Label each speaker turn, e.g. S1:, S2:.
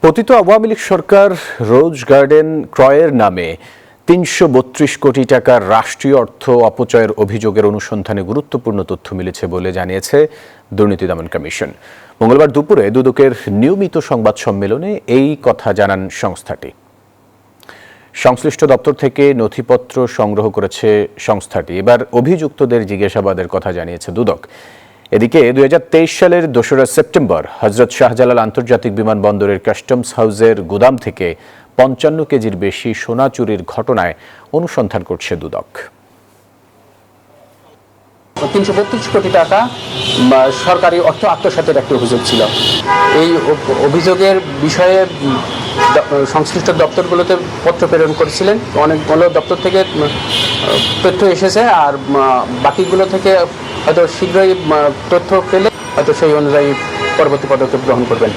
S1: পতিত আওয়ামী লীগ সরকার রোজ গার্ডেন ক্রয়ের নামে ৩৩২ কোটি টাকার রাষ্ট্রীয় অর্থ অপচয়ের অভিযোগের অনুসন্ধানে গুরুত্বপূর্ণ তথ্য মিলেছে বলে জানিয়েছে দুর্নীতি দমন কমিশন। মঙ্গলবার দুপুরে দুদকের নিয়মিত সংবাদ সম্মেলনে এই কথা জানান সংস্থাটি। সংশ্লিষ্ট দপ্তর থেকে নথিপত্র সংগ্রহ করেছে সংস্থাটি। এবার অভিযুক্তদের জিজ্ঞাসাবাদের কথা জানিয়েছে দুদক। এদিকে ২০২৩ সালের ২রা সেপ্টেম্বর হযরত শাহজালাল আন্তর্জাতিক বিমানবন্দরের কাস্টমস হাউসের গুদাম থেকে ৫৫ কেজির বেশি সোনা চুরির ঘটনায় অনুসন্ধান করছে দুদক।
S2: ৩৩২ কোটি টাকা সরকারি অর্থ আত্মসাতের একটি অভিযোগ ছিল। এই অভিযোগের বিষয়ে সংশ্লিষ্ট দপ্তরগুলোতে পত্র প্রেরণ করেছিলেন। অনেকগুলো দপ্তর থেকে তথ্য এসেছে, আর বাকিগুলো থেকে হয়তো শীঘ্রই তথ্য পেলে হয়তো সেই অনুযায়ী পরবর্তী পদক্ষেপ গ্রহণ করবেন।